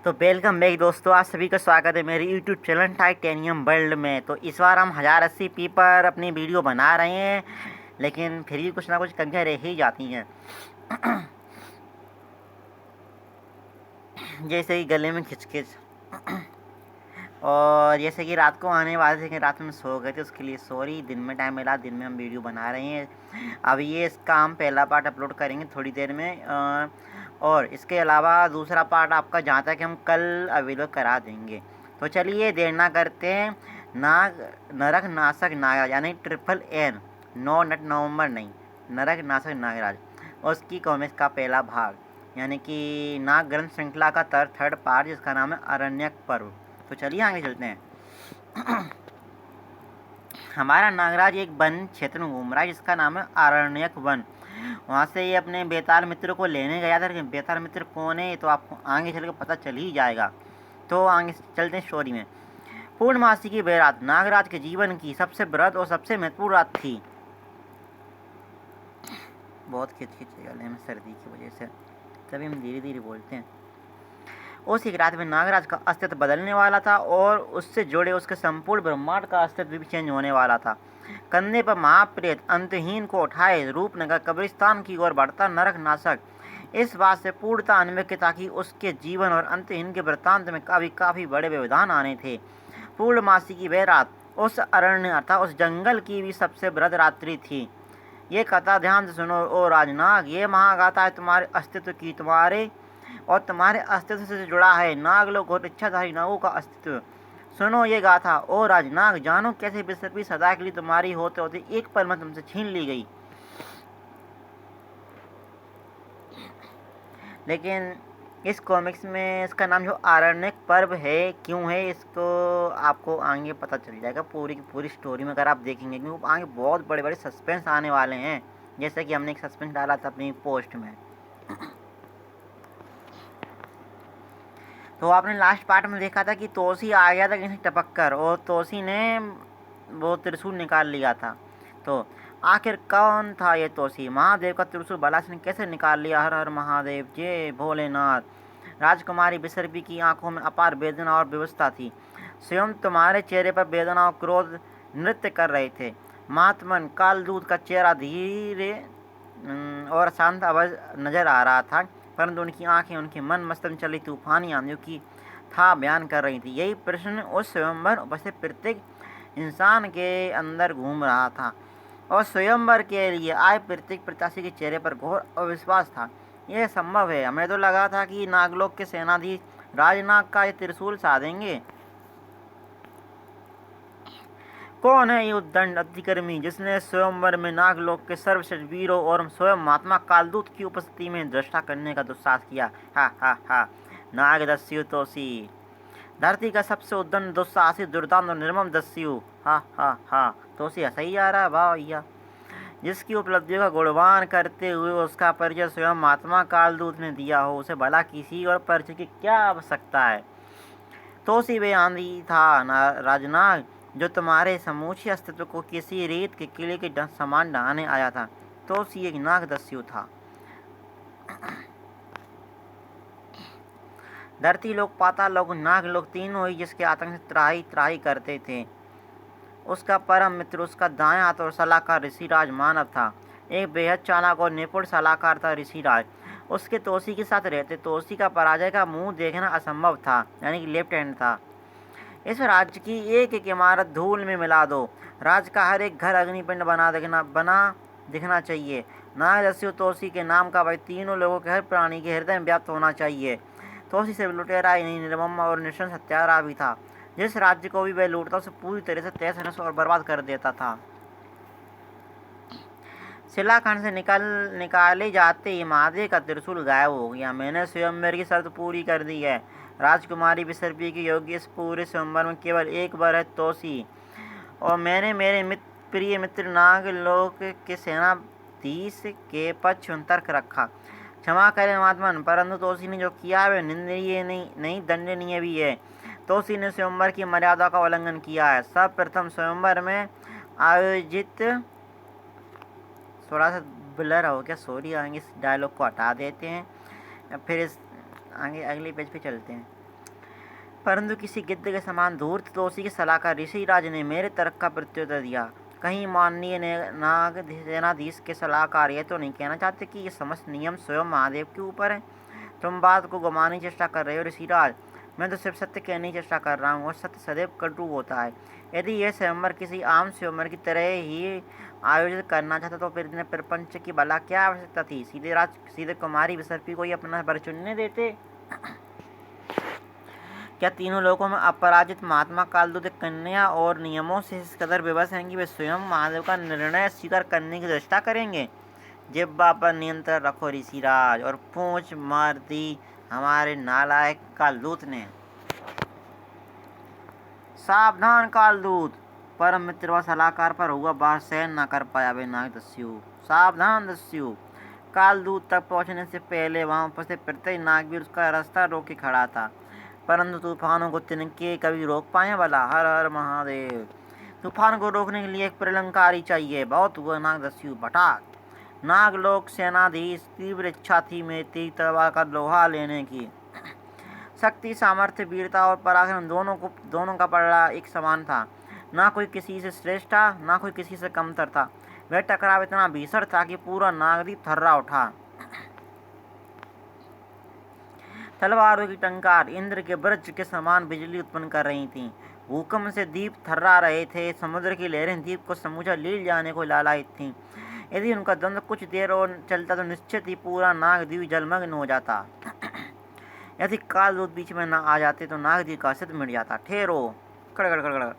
तो welcome back दोस्तों, आप सभी का स्वागत है मेरे यूट्यूब चैनल टाइटेनियम वर्ल्ड में। तो इस बार हम 1080p पर अपनी वीडियो बना रहे हैं, लेकिन फिर भी कुछ ना कुछ कमियां रह ही जाती हैं। जैसे कि गले में खिचखिच और जैसे कि रात को आने वाले थे, लेकिन रात में सो गए थे, उसके लिए सॉरी। दिन में टाइम मिला, दिन में हम वीडियो बना रहे हैं। अब ये इसका हम पहला पार्ट अपलोड करेंगे थोड़ी देर में, और इसके अलावा दूसरा पार्ट आपका जहाँ तक हम कल अवेलेबल करा देंगे। तो चलिए देर ना करते हैं। नरक नासक नागराज यानी NNN, नो नट नवंबर नहीं, नरक नासक नागराज, और उसकी कॉमिक्स का पहला भाग यानी कि नाग ग्रंथ श्रृंखला का थर्ड पार्ट, जिसका नाम है अरण्यक पर्व। तो चलिए आगे चलते हैं। हमारा नागराज एक वन क्षेत्र में घूम रहा है जिसका नाम है अरण्यक वन। वहाँ से ये अपने बेताल मित्र को लेने गया था, लेकिन बेताल मित्र कौन है ये तो आपको आगे चल के पता चल ही जाएगा। तो आगे चलते हैं स्टोरी में। पूर्णमासी की वह रात नागराज के जीवन की सबसे बृहद और सबसे महत्वपूर्ण रात थी। बहुत खिचखिच गले में सर्दी की वजह से, तभी हम धीरे धीरे बोलते हैं। उस एक रात में नागराज का अस्तित्व बदलने वाला था और उससे जुड़े उसके संपूर्ण ब्रह्मांड का अस्तित्व भी चेंज होने वाला था। कंधे पर महाप्रेत अंतहीन को उठाए रूपनगर कब्रिस्तान की ओर बढ़ता नरक नाशक इस बात से पूर्णतः अनभिज्ञ था कि उसके जीवन और अंतहीन के वृत्तांत में काफी बड़े व्यवधान आने थे। पूर्णमासी की वह रात उस अरण्य अर्थात उस जंगल की भी सबसे बृहद रात्रि थी। ये कथा ध्यान से सुनो ओ राजनाग, ये महागाथा है तुम्हारे अस्तित्व की, तुम्हारे अस्तित्व से जुड़ा है नागलोक और इच्छाधारी नागों का अस्तित्व। सुनो ये गाथा ओ राजनाग, जानो कैसे विसर्पी सदा के लिए तुम्हारी होते होते एक पल में तुमसे छीन ली गई। लेकिन इस कॉमिक्स में इसका नाम जो आरण्यक पर्व है, क्यों है इसको आपको आगे पता चल जाएगा पूरी की पूरी स्टोरी में अगर आप देखेंगे, क्योंकि आगे बहुत बड़े बड़े सस्पेंस आने वाले हैं, जैसे कि हमने एक सस्पेंस डाला था अपनी पोस्ट में। तो आपने लास्ट पार्ट में देखा था कि तोसी आ गया था किसी टपक कर, और तोसी ने वो त्रिशूल निकाल लिया था। तो आखिर कौन था ये तोसी? महादेव का त्रिशूल बालाजी ने कैसे निकाल लिया? हर हर महादेव, जय भोलेनाथ। राजकुमारी बिसरबी की आंखों में अपार वेदना और विवशता थी। स्वयं तुम्हारे चेहरे पर वेदना और क्रोध नृत्य कर रहे थे। महात्मन कालदूत का चेहरा धीरे और शांत आवाज नजर आ रहा था, परंतु उनकी आंखें उनके मन मस्तक में चली तूफानी आंधियों की था बयान कर रही थी। यही प्रश्न उस स्वयंवर उपस्थित प्रत्येक इंसान के अंदर घूम रहा था, और स्वयंवर के लिए आए प्रत्येक प्रत्याशी के चेहरे पर घोर अविश्वास था। यह संभव है? हमें तो लगा था कि नागलोक के सेनाधीश राजनाग का ये त्रिशूल साधेंगे। कौन है ये उद्दंड अधिकर्मी जिसने स्वयंवर में नागलोक के सर्वश्रेष्ठ वीरों और स्वयं महात्मा कालदूत की उपस्थिति में दृष्टा करने का दुस्साहस किया? हा हा हा, नागदस्यु तोसी, धरती का सबसे उद्दंड दुस्साहसी दुर्दांत और निर्मम दस्यु। हा हा हा, तोसी हंसा ही आ रहा है, वाह भैया। जिसकी उपलब्धियों का गुणगान करते हुए उसका परिचय स्वयं महात्मा कालदूत ने दिया हो, उसे भला किसी और परिचय की क्या आवश्यकता है? तोसी वे आंधी था राजनाग जो तुम्हारे समूचे अस्तित्व को किसी रेत के किले के समान ढहाने आया था। तोसी एक नागदस्यु था। धरती लोक, पाताल लोक, नाग लोक तीनों ही जिसके आतंक से त्राही त्राही करते थे। उसका परम मित्र, उसका दायां हाथ और सलाहकार ऋषिराज मानव था। एक बेहद चालाक और निपुण सलाहकार था ऋषिराज। उसके तोसी के साथ रहते तोसी का पराजय का मुंह देखना असंभव था, यानी कि लेफ्ट हैंड था। इस राज्य की एक एक इमारत धूल में मिला दो, राज्य का हर एक घर अग्निपिंड बना दिखना चाहिए। नागदस्यु तोसी के नाम का भाई तीनों लोगों के हर प्राणी के हृदय में व्याप्त होना चाहिए। तोसी सिर्फ लुटेरा ही नहीं, निर्मम और निशंस हत्यारा भी था। जिस राज्य को भी वह लूटता उसे पूरी तरह से तहस नहस और बर्बाद कर देता था। शिलाखंड से निकाले जाते ही महादेव का त्रिशूल गायब हो गया। मैंने स्वयंवर की शर्त पूरी कर दी है। राजकुमारी विसर्पी के योग्य इस पूरे स्वयंवर में केवल एक बार है तोसी, और मैंने मेरे प्रिय मित्र नागलोक के सेनाधीश के पक्ष में तर्क रखा। क्षमा करें महात्मन, परंतु तोसी ने जो किया है वह निंदनीय नहीं दंडनीय भी है। तोसी ने स्वयंवर की मर्यादा का उल्लंघन किया है। सर्वप्रथम स्वयंवर में आयोजित, थोड़ा सा ब्लर हो गया, सॉरी, आगे इस डायलॉग को हटा देते हैं, फिर इस आगे अगले पेज पे चलते हैं। परंतु किसी गिद्ध के समान धूर्त तोसी की सलाह का ऋषिराज ने मेरे तर्क का प्रत्युत्तर दिया। कहीं माननीय नाग सेनाधीश के सलाहकार यह तो नहीं कहना चाहते कि ये समस्त नियम स्वयं महादेव के ऊपर है? तुम बात को घुमाने की चेष्टा कर रहे हो ऋषिराज। मैं तो सिर्फ सत्य कहने की चेष्टा कर रहा हूँ, और सत्य सदैव कटु होता है। यदि यह स्वयंवर किसी आम स्वयंवर की तरह ही आयोजित करना चाहता तो फिर इतने प्रपंच की भला क्या आवश्यकता थी? सीधे कुमारी विसर्पी को ही अपना वर चुनने देते। क्या तीनों लोकों में अपराजित महात्मा कालदूत कन्या और नियमों से इस कदर विवश हैं कि वे स्वयं महादेव का निर्णय स्वीकार करने की चेष्टा करेंगे? जिब्बा पर नियंत्रण रखो ऋषिराज। और पूंछ मार दी हमारे नालायक कालदूत ने। सावधान कालदूत। परम मित्र व सलाहकार पर हुआ बात सहन न कर पाया वे नाग दस्यु। सावधान दस्यु। कालदूत तक पहुंचने से पहले वहां उपस्थित प्रत्येक नाग भी उसका रास्ता रोके खड़ा था, परंतु तूफानों को तिनके कभी रोक पाए भला? हर हर महादेव। तूफान को रोकने के लिए एक प्रलंकारी चाहिए। बहुत हुआ नाग दस्यु भटाक। नागलोक सेनाधीश तीव्र इच्छा थी मेरी तेज तलवार का लोहा लेने की। शक्ति, सामर्थ्य, वीरता और पराक्रम दोनों का पलड़ा एक समान था। ना कोई किसी से श्रेष्ठ था, ना कोई किसी से कमतर था। वह टकराव इतना भीषण था कि पूरा नागद्वीप थर्रा उठा। तलवारों की टंकार इंद्र के वज्र के समान बिजली उत्पन्न कर रही थीं। भूकंप से द्वीप थर्रा रहे थे। समुद्र की लहरें द्वीप को समूचा लील जाने को लालायित थीं। यदि उनका द्वंद्व कुछ देर और चलता तो निश्चित ही पूरा नागद्वीप जलमग्न हो जाता। यदि कालदूत बीच में न आ जाते तो नागद्वीप का अस्तित्व मिट जाता। ठहरो। कड़कड़ कड़कड़।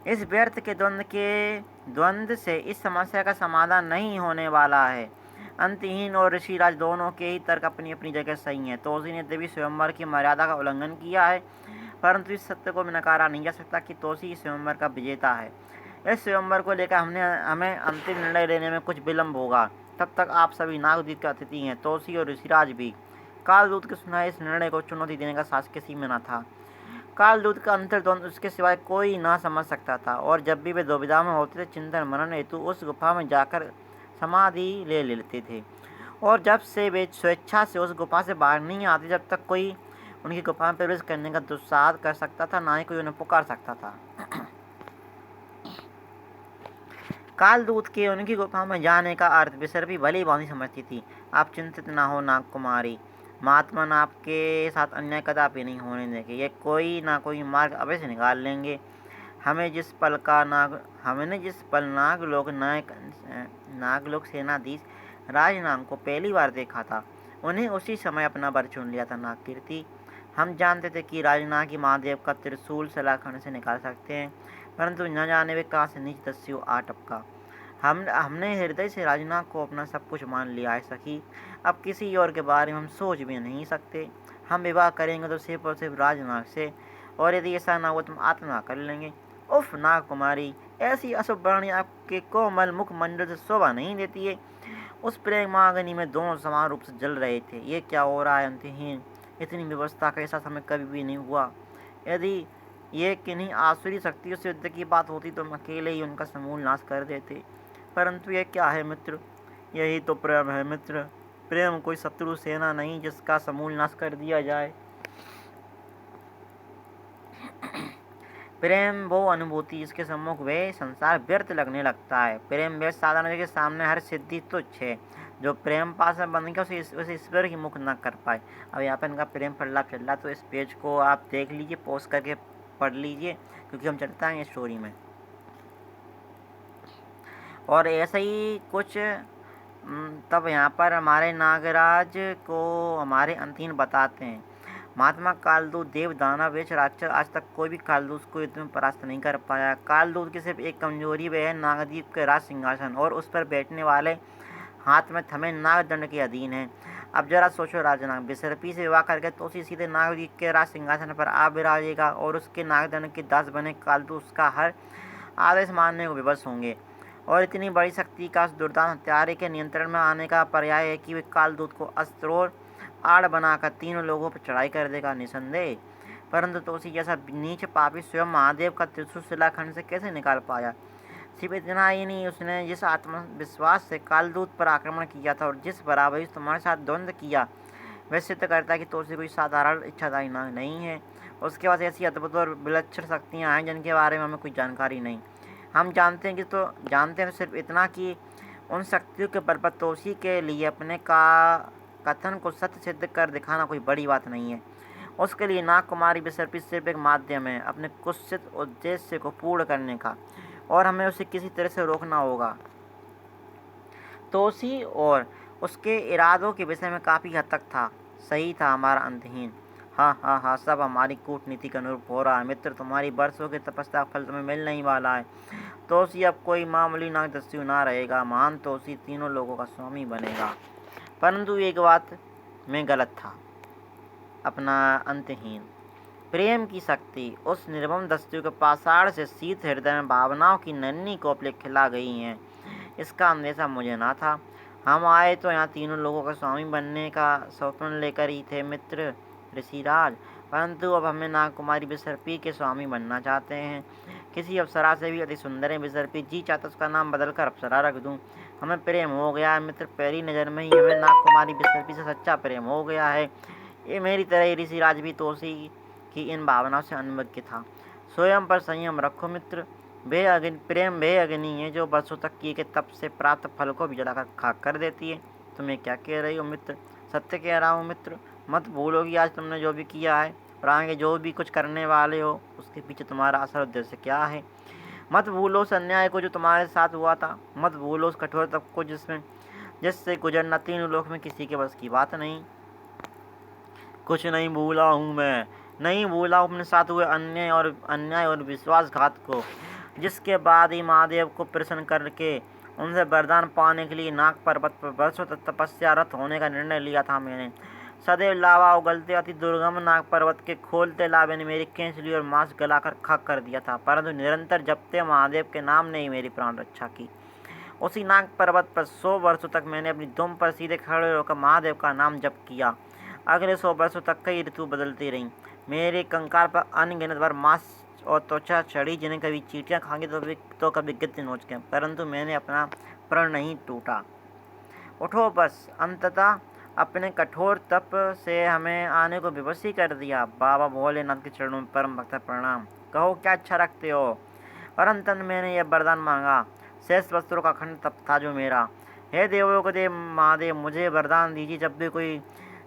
इस व्यर्थ के द्वंद्व से इस समस्या का समाधान नहीं होने वाला है। अंतहीन और ऋषिराज दोनों के ही तर्क अपनी अपनी जगह सही हैं। तोसी ने देवी स्वयंवर की मर्यादा का उल्लंघन किया है, परंतु इस सत्य को भी नकारा नहीं जा सकता कि तोसी स्वयंवर का विजेता है। इस स्वयंवर को लेकर हमें अंतिम निर्णय लेने में कुछ विलम्ब होगा। तब तक आप सभी नागद्वीप के अतिथि हैं, तोसी और ऋषिराज भी। कालदूत के सुनाए इस निर्णय को चुनौती देने का साहस किसी में न था। कालदूत का अंतर्द्वंद उसके सिवाय कोई ना समझ सकता था, और जब भी वे दुविधा में होते थे चिंतन मनन हेतु उस गुफा में जाकर समाधि ले लेते थे। और जब से वे स्वेच्छा से उस गुफा से बाहर नहीं आते, जब तक कोई उनकी गुफा में प्रवेश करने का दुस्साहस कर सकता था, ना ही कोई उन्हें पुकार सकता था। कालदूत के उनकी गुफा में जाने का अर्थ विसर्पी भली भांति समझती थी। आप चिंतित ना हो नाग कुमारी, महात्मा आपके साथ अन्याय कदापि नहीं होने देंगे। ये कोई ना कोई मार्ग अवश्य निकाल लेंगे। हमने जिस पल नागलोक सेनाधीश राजनाग को पहली बार देखा था, उन्हें उसी समय अपना वर चुन लिया था नागकीर्ति। हम जानते थे कि राजनाग की महादेव का त्रिशूल सलाखंड से निकाल सकते हैं, परंतु न जाने वे कहाँ से नीच दस्यु आ टपका। हमने हृदय से राजनाग को अपना सब कुछ मान लिया है सखी। अब किसी और के बारे में हम सोच भी नहीं सकते। हम विवाह करेंगे तो सिर्फ और सिर्फ राजनाग से, और यदि ऐसा ना हो तो हम आत्मविवाह कर लेंगे। उफ नाग कुमारी, ऐसी अशुभ वाणी आपके कोमल मुख मंडल से शोभा नहीं देती है। उस प्रेमाग्नि में दोनों समान रूप से जल रहे थे। ये क्या हो रहा है अंतहीन? इतनी व्यवस्था का ऐसा समय कभी भी नहीं हुआ। यदि ये किन्हीं आसुरी शक्तियों से युद्ध की बात होती तो हम अकेले ही उनका समूल नाश कर देते, परंतु ये क्या है मित्र? यही तो प्रेम है मित्र। प्रेम कोई शत्रु सेना नहीं जिसका समूल नाश कर दिया जाए। प्रेम वो अनुभूति जिसके सम्मुख वे संसार व्यर्थ लगने लगता है। प्रेम वे साधन के सामने हर सिद्धि तुच्छ है। जो प्रेम पास में बन के उसे ईश्वर की मुख न कर पाए। अब यहाँ पर इनका प्रेम प्रलाप चल रहा, तो इस पेज को आप देख लीजिए, पॉज करके पढ़ लीजिए, क्योंकि हम चलते हैं स्टोरी में। और ऐसा ही कुछ तब यहाँ पर हमारे नागराज को हमारे अंतिम बताते हैं। महात्मा कालदूत देव दानव वेश राक्षस, आज तक कोई भी कालदूत को युद्ध में परास्त नहीं कर पाया। कालदूत की सिर्फ एक कमजोरी वह है नागद्वीप के राज सिंहासन, और उस पर बैठने वाले हाथ में थमे नागदंड के अधीन है। अब जरा सोचो राजनाग विसर्पी से विवाह करके तो सीधे नागद्वीप के राज सिंहासन पर आ विराजेगा, और उसके नागदंड के दास बने कालदूत उसका हर आदेश मानने को विवश होंगे। और इतनी बड़ी शक्ति का उस दुर्दांत हत्यारे के नियंत्रण में आने का पर्याय है कि वे कालदूत को अस्त्र और आड़ बनाकर तीनों लोगों पर चढ़ाई कर देगा निसंदेह। परंतु तोसी जैसा नीच पापी स्वयं महादेव का त्रिशूल शिलाखंड से कैसे निकाल पाया? सिर्फ इतना ही नहीं, उसने जिस आत्मविश्वास से कालदूत पर आक्रमण किया था और जिस बराबरी से तुम्हारे साथ द्वंद्व किया, वह सिद्ध करता है कि तोसी कोई साधारण इच्छाधारी नाग नहीं है। उसके पास ऐसी अद्भुत और विलक्षण शक्तियाँ हैं जिनके बारे में हमें कोई जानकारी नहीं। हम जानते हैं तो सिर्फ इतना कि उन शक्तियों के बल पर तोसी के लिए अपने का कथन को सत्य सिद्ध कर दिखाना कोई बड़ी बात नहीं है। उसके लिए नाग कुमारी बिसर्पी सिर्फ एक माध्यम है अपने कुत्सित उद्देश्य को पूर्ण करने का, और हमें उसे किसी तरह से रोकना होगा। तोसी और उसके इरादों के विषय में काफ़ी हद तक सही था हमारा अंतहीन। हाँ, सब हमारी कूटनीति के अनुरूप हो रहा है मित्र। तुम्हारी वर्षों की तपस्या का फल तुम्हें मिल नहीं वाला है। तोसी अब कोई मामूली नागदस्यु ना रहेगा, महान तोसी तीनों लोगों का स्वामी बनेगा। परंतु एक बात में गलत था, अपना अंतहीन प्रेम की शक्ति उस निर्मम दस्यु के पाषाण से शीत हृदय में भावनाओं की नन्ही कोपले खिला गई हैं, इसका अंदेशा मुझे ना था। हम आए तो यहाँ तीनों लोगों का स्वामी बनने का स्वप्न लेकर ही थे मित्र ऋषिराज, परंतु अब हमें नागकुमारी बिसर्पी के स्वामी बनना चाहते हैं। किसी अप्सरा से भी अति सुंदर है बिसर्पी, जी चाहता उसका नाम बदलकर अप्सरा रख दूं। हमें प्रेम हो गया है मित्र, पहली नज़र में ही हमें नागकुमारी बिसर्पी से सच्चा प्रेम हो गया है। ये मेरी तरह ही ऋषिराज भी तोसी की इन भावनाओं से अनभिज्ञ था। स्वयं पर संयम रखो मित्र, प्रेम वे अग्नि है जो वर्षों तक किए के तप से प्राप्त फल को भी जलाकर खाक कर देती है। तुम्हें क्या कह रही हो मित्र? सत्य कह रहा हूँ मित्र। मत भूलो कि आज तुमने जो भी किया है और आगे जो भी कुछ करने वाले हो उसके पीछे तुम्हारा असल उद्देश्य क्या है। मत भूलो उस अन्याय को जो तुम्हारे साथ हुआ था। मत भूलो उस कठोर तप को जिससे गुजरना तीनों लोक में किसी के बस की बात नहीं। कुछ नहीं भूला हूँ मैं, नहीं भूला अपने साथ हुए अन्याय और विश्वासघात को, जिसके बाद ही महादेव को प्रसन्न करके उनसे वरदान पाने के लिए नाग पर्वत पर वर्षों तक तपस्यारत होने का निर्णय लिया था मैंने। सदैव लावा उगलते अति दुर्गम नाग पर्वत के खोलते लावे ने मेरी केंचली और मांस गलाकर खाक कर दिया था, परंतु निरंतर जपते महादेव के नाम ने ही मेरी प्राण रक्षा की। उसी नाग पर्वत पर 100 वर्षों तक मैंने अपनी दुम पर सीधे खड़े होकर महादेव का नाम जप किया। अगले 100 वर्षों तक कई ऋतु बदलती रहीं। मेरे कंकाल पर अनगिनत बार मांस और त्वचा चढ़ी, जिन्हें कभी चींटियाँ खाएंगी तो कभी गिद्ध नोच के, परंतु मैंने अपना प्रण नहीं टूटा। उठो बस, अंततः अपने कठोर तप से हमें आने को विवश ही कर दिया। बाबा भोलेनाथ के चरणों में परम भक्त प्रणाम। कहो क्या अच्छा रखते हो। और अंतन मैंने यह वरदान मांगा। शेष वस्त्रों का खंड तप था जो मेरा। हे देवों को देव महादेव, मुझे वरदान दीजिए जब भी कोई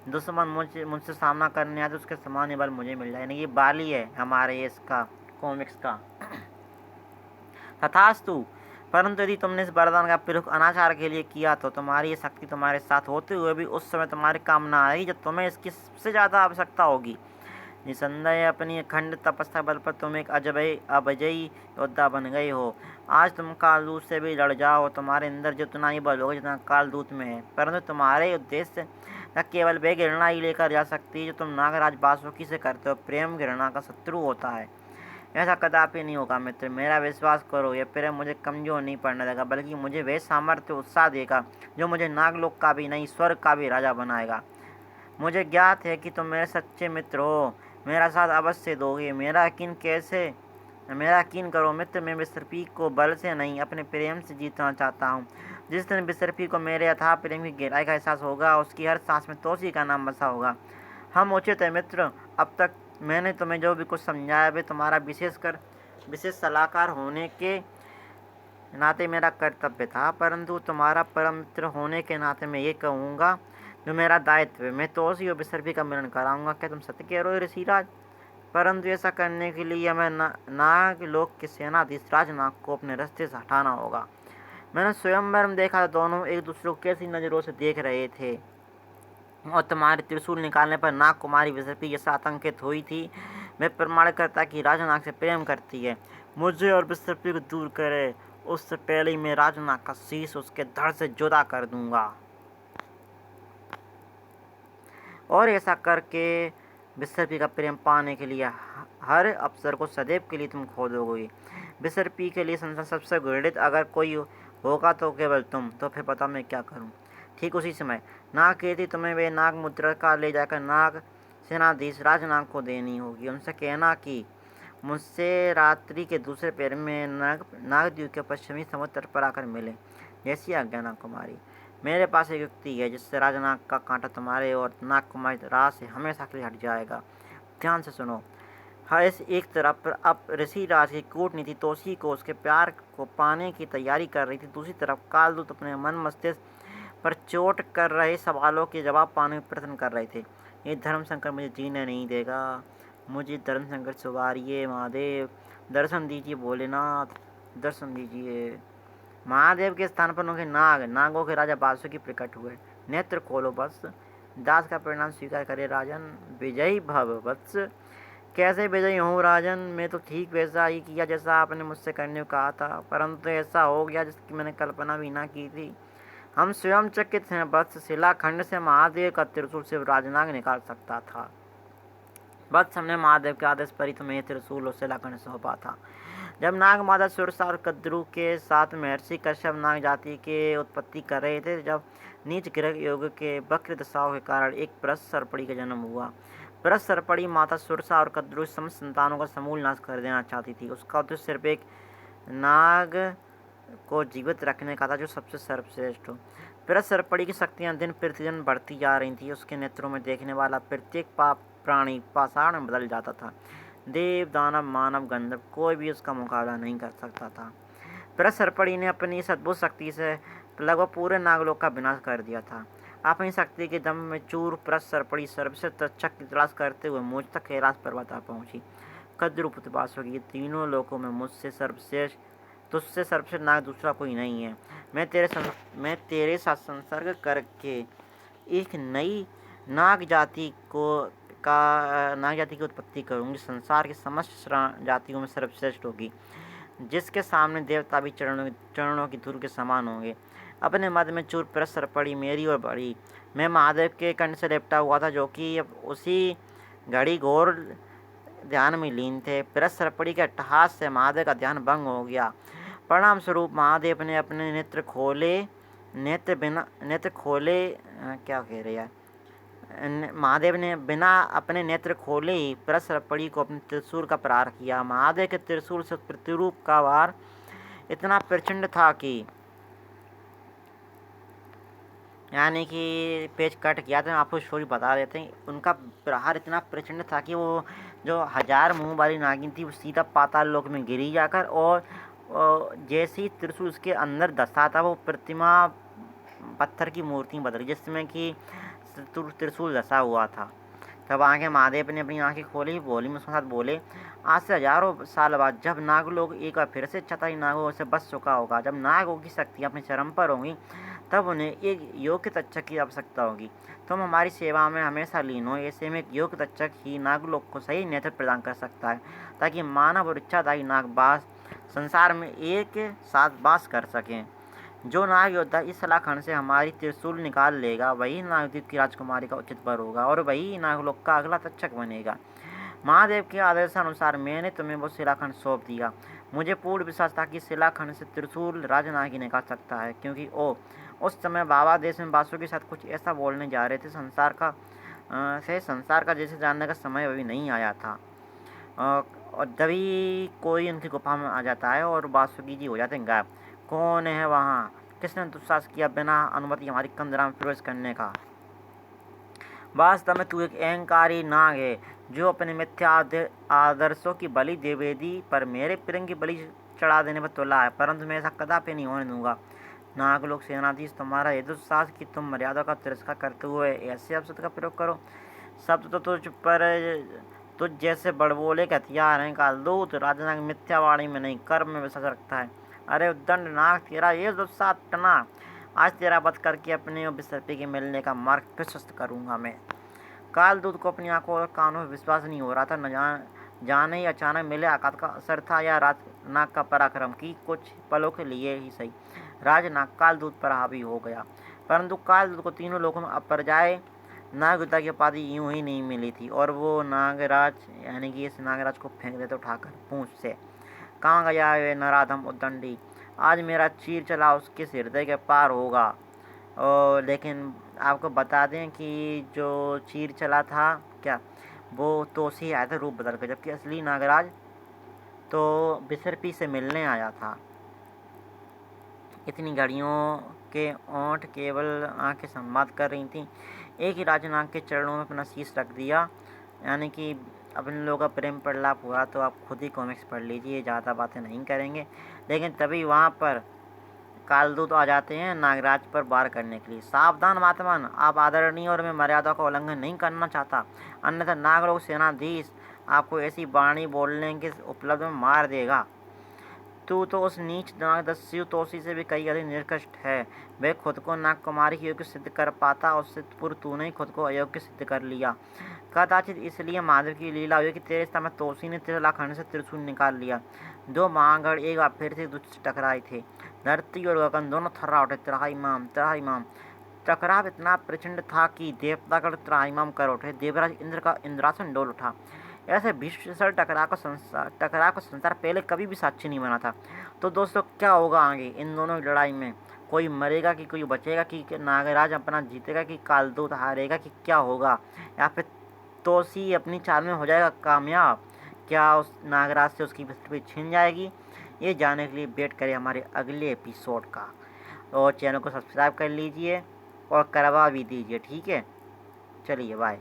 दुश्मन मुझसे सामना करने आए तो उसके समान बल मुझे मिल जाए। यानी ये बाली है हमारे इसका कॉमिक्स का। तथास्तु। परंतु यदि तुमने इस वरदान का प्रयोग अनाचार के लिए किया तो तुम्हारी ये शक्ति तुम्हारे साथ होते हुए भी उस समय तुम्हारी कामना आएगी जब तुम्हें इसकी सबसे ज़्यादा आवश्यकता होगी। निसंदेह अपनी अखंड तपस्या बल पर तुम एक अभजयी योद्धा बन गए हो। आज तुम कालदूत से भी लड़ जाओ, तुम्हारे अंदर जितना ही बल होगा जितना कालदूत में है, परंतु तुम्हारे उद्देश्य तक केवल वे घृणा ही लेकर जा सकती है जो तुम नागराज वासुकी से करते हो। प्रेम घृणा का शत्रु होता है। ऐसा कदापि नहीं होगा मित्र, मेरा विश्वास करो। यह प्रेम मुझे कमजोर नहीं पड़ने देगा, बल्कि मुझे वह सामर्थ्य उत्साह देगा जो मुझे नागलोक का भी नहीं स्वर्ग का भी राजा बनाएगा। मुझे ज्ञात है कि तुम मेरे सच्चे मित्र हो, मेरा साथ अवश्य दोगे। मेरा यकीन करो मित्र, मैं बिसर्पी को बल से नहीं अपने प्रेम से जीतना चाहता हूँ। जिस दिन बिसर्पी को मेरे अथाह प्रेम की गहराई का एहसास होगा, उसकी हर सांस में तोसी का नाम बसा होगा। हम उचित है मित्र। अब तक मैंने तुम्हें जो भी कुछ समझाया वे तुम्हारा विशेष सलाहकार होने के नाते मेरा कर्तव्य था, परंतु तुम्हारा परम मित्र होने के नाते मैं ये कहूँगा जो मेरा दायित्व है। मैं तोसी और बिसर्पी का मिलन कराऊंगा। क्या तुम सत्य कह रहे हो ऋषिराज? परंतु ऐसा करने के लिए हमें नागलोक के सेनाधीश राजनाग को अपने रास्ते से हटाना होगा। मैंने स्वयंवर में देखा, दोनों एक दूसरे को कैसी नज़रों से देख रहे थे, और तुम्हारे त्रिशूल निकालने पर नाग कुमारी बिसर्पी जैसा आतंकित हुई थी। मैं प्रमाण करता कि राजनाग से प्रेम करती है। मुझे और बिसर्पी को दूर करे उससे पहले ही मैं राजनाग का शीश उसके धड़ से जुदा कर दूंगा, और ऐसा करके बिसर्पी का प्रेम पाने के लिए हर अवसर को सदैव के लिए तुम खो दोगे। बिसर्पी के लिए संसार सबसे घृणित अगर कोई होगा तो केवल तुम। तो फिर पता मैं क्या करूं। ठीक उसी समय नाग कहती तुम्हें वे नाग मुद्रा का ले जाकर नाग सेनाधीश राजनाग को देनी होगी। उनसे कहना कि मुझसे रात्रि के दूसरे पैर में नागद्वीप के पश्चिमी समुद्र तट पर आकर मिले। जैसी आज्ञा नाग कुमारी। मेरे पास एक युक्ति है जिससे राजनाग का कांटा तुम्हारे और नागकुमारी राह से हमेशा के लिए हट जाएगा। ध्यान से सुनो। हर्ष एक तरफ अब ऋषि राज की कूटनीति तोशी को उसके प्यार को पाने की तैयारी कर रही थी, दूसरी तरफ कालदूत अपने मन मस्तिष्क पर चोट कर रहे सवालों के जवाब पाने में प्रयत्न कर रहे थे। ये धर्म संकट मुझे जीने नहीं देगा, मुझे धर्म संकट से उबारिए महादेव, दर्शन दीजिए भोलेनाथ, दर्शन दीजिए। महादेव के स्थान पर उनके नागों के राजा वासुकी प्रकट हुए। नेत्र खोलो वत्स, दास का परिणाम स्वीकार करे राजन, विजयी भव वत्स। कैसे विजयी हूँ राजन, मैं तो ठीक वैसा ही किया जैसा आपने मुझसे करने को कहा था, परंतु ऐसा हो गया जिसकी मैंने कल्पना भी ना की थी। हम स्वयं चकित हैं वत्स, शिलाखंड से महादेव का त्रिशूल सिर्फ राजनाग निकाल सकता था। वत्स, हमने महादेव के आदेश पर ही तुम्हें त्रिशूल और शिलाखंड सौंपा था। जब नाग माता सुरसा और कद्रू के साथ महर्षि कश्यप नाग जाति के उत्पत्ति कर रहे थे, जब नीच ग्रह योग के वक्र दशाओं के कारण एक परस सर्पड़ी का जन्म हुआ। परस सर्पड़ी माता सुरसा और कद्रू समस्त संतानों का समूल नाश कर देना चाहती थी। उसका उद्देश्य सिर्फ एक नाग को जीवित रखने का था जो सबसे सर्वश्रेष्ठ हो। परस सर्पड़ी की शक्तियाँ दिन प्रतिदिन बढ़ती जा रही थी। उसके नेत्रों में देखने वाला प्रत्येक पाप प्राणी पाषाण में बदल जाता था। देव दानव मानव गंधर्व कोई भी उसका मुकाबला नहीं कर सकता था। परस सर्पड़ी ने अपनी इस अद्भुत शक्ति से लगभग पूरे नागलोक का विनाश कर दिया था। अपनी शक्ति के दम में चूर परस सर्पड़ी सर्वश्रेष्ठ तक्षक की तलाश करते हुए मुझ तक कैलाश पर्वत आ पहुंची। कद्रू पुत्र वासुकी, तीनों लोकों में मुझसे सर्वश्रेष्ठ, तुझसे सर्वश्रेष्ठ नाग दूसरा कोई नहीं है। मैं तेरे साथ संसर्ग करके एक नई नाग जाति की उत्पत्ति करूंगी। संसार की समस्त जातियों में सर्वश्रेष्ठ होगी, जिसके सामने देवता भी चरणों की धूल के समान होंगे। अपने मद में चूर परस सर्पड़ी मेरी ओर बढ़ी। मैं महादेव के कंठ से लिपटा हुआ था, जो कि अब उसी घड़ी घोर ध्यान में लीन थे। परस सर्पड़ी के अट्टहास से महादेव का ध्यान भंग हो गया। परिणाम स्वरूप महादेव ने अपने नेत्र खोले क्या कह रहे हैं, महादेव ने बिना अपने नेत्र खोले ही परस सर्पड़ी को अपने त्रिशूल का प्रहार किया। महादेव के त्रिशूल से प्रतिरूप का वार इतना प्रचंड था कि यानी कि पेज कट गया था। आपको स्टोरी बता देते हैं। उनका प्रहार इतना प्रचंड था कि वो जो 1000 मुंह वाली नागिन थी वो सीधा पाताल लोक में गिरी जाकर, और जैसे ही त्रिशूल उसके अंदर धंसा था वो प्रतिमा पत्थर की मूर्ति बदली जिसमें कि त्रिशूल धंसा हुआ था। तब आगे महादेव ने अपनी आंखें खोली, बोली में उसके साथ बोले, आज से हजारों साल बाद जब नागलोक एक बार फिर से चतुराई नागों से बच चुका होगा, जब नागों की शक्ति अपने चरम पर होंगी, तब उन्हें एक योग्य तक्षक की आवश्यकता होगी। तुम हमारी सेवा में हमेशा लीन हो। ऐसे में एक योग्य तक्षक ही नागलोक को सही नेतृत्व प्रदान कर सकता है, ताकि मानव और इच्छादायी नागबास संसार में एक साथ वास कर सकें। जो नाग योद्धा इस शिलाखंड से हमारी त्रिशूल निकाल लेगा, वही नागद्वीप की राजकुमारी का उचित वर होगा और वही नागलोक का अगला तक्षक बनेगा। महादेव के आदेशानुसार मैंने तुम्हें वो शिलाखंड सौंप दिया। मुझे पूर्ण विश्वास था कि शिलाखंड से त्रिशूल राजनाग ही निकाल सकता है, क्योंकि उस समय बाबा देश में वासु के साथ कुछ ऐसा बोलने जा रहे थे। संसार का जैसे जानने का समय अभी नहीं आया था, और तभी कोई उनकी गुफा में आ जाता है और वासुकी जी हो जाते हैं गायब। कौन है वहाँ? किसने दुस्साहस किया बिना अनुमति हमारी कंदरा में प्रवेश करने का? वास्तव में तू एक अहंकारी नाग है, जो अपने मिथ्या आदर्शों की बलि देवेदी पर मेरे प्रियंग की बलि चढ़ा देने पर तुला है, परंतु मैं ऐसा कदापि नहीं होने दूंगा। नागलोक सेनाधीश, तुम्हारा ये दुस्साहस कि तुम मर्यादा का तिरस्कार करते हुए ऐसे शब्द का प्रयोग करो। शब्द तो तुझ जैसे बड़बोले के हथियार हैं। कालदूत राजनाग मिथ्यावाणी में नहीं, कर्म में विश्वास रखता है। अरे उद्दंड नाग, तेरा ये दुस्साहस टना। आज तेरा वध करके अपने विसर्पी के मिलने का मार्ग प्रशस्त करूंगा मैं। कालदूत को अपनी आंखों और कानों में विश्वास नहीं हो रहा था। न जाने ही अचानक मिले आघात का असर था या राजनाग का पराक्रम की कुछ पलों के लिए ही सही, राजनाग कालदूत पर हावी हो गया। परंतु कालदूत को तीनों लोगों में अपरजाए नागयुद्धा की उपाधि यूं ही नहीं मिली थी, और वो नागराज यानी कि इस नागराज को फेंक देते उठाकर पूंछ से। कहाँ गया वे नराधम उद्दंडी? आज मेरा चीर चला उसके हृदय के पार होगा। लेकिन आपको बता दें कि जो चीर चला था क्या, वो तो उसी आया था रूप बदल कर, जबकि असली नागराज तो विसर्पी से मिलने आया था। इतनी घड़ियों के ओंठ केवल आंखें संवाद कर रही थीं। एक ही राजा नाग के चरणों में अपना शीश रख दिया। यानी कि अपने लोगों का प्रेम प्रलाप हुआ तो आप खुद ही कॉमिक्स पढ़ लीजिए, ज़्यादा बातें नहीं करेंगे। लेकिन तभी वहाँ पर कालदूत आ जाते हैं नागराज पर वार करने के लिए। सावधान महात्मन, आप आदरणीय और मैं मर्यादा का उल्लंघन नहीं करना चाहता, अन्यथा नागलोक सेनाधीश आपको ऐसी वाणी बोलने के उपलब्ध में मार देगा। तू तो उस नीच नागदस्यु तोसी से भी कई अधिक निकृष्ट है। वह खुद को नागकुमारी की योग्य सिद्ध कर पाता, उससे पूर्व तूने ही खुद को अयोग्य सिद्ध कर लिया। कदाचित इसलिए महादेव की लीला हुई कि तेरे समय तोसी ने त्रिलाखंड से त्रिशूल निकाल लिया। दो महागढ़ एक बार फिर से दूसरे से टकराए थे। धरती और गगन दोनों थर्रा उठे। त्राहिमाम त्राहिमाम। टकराव इतना प्रचंड था कि देवतागण त्राहिमाम कर उठे। देवराज इंद्र का इंद्रासन डोल उठा। ऐसे भीषण टकराव का संसार पहले कभी भी साक्षी नहीं बना था। तो दोस्तों क्या होगा आगे इन दोनों की लड़ाई में? कोई मरेगा कि कोई बचेगा, कि नागराज अपना जीतेगा, कि कालदूत हारेगा, कि क्या होगा? या फिर तोसी अपनी चाल में हो जाएगा कामयाब? क्या उस नागराज से उसकी पृथ्वी छिन जाएगी? ये जानने के लिए वेट करें हमारे अगले एपिसोड का। और चैनल को सब्सक्राइब कर लीजिए और करवा भी दीजिए, ठीक है? चलिए बाय।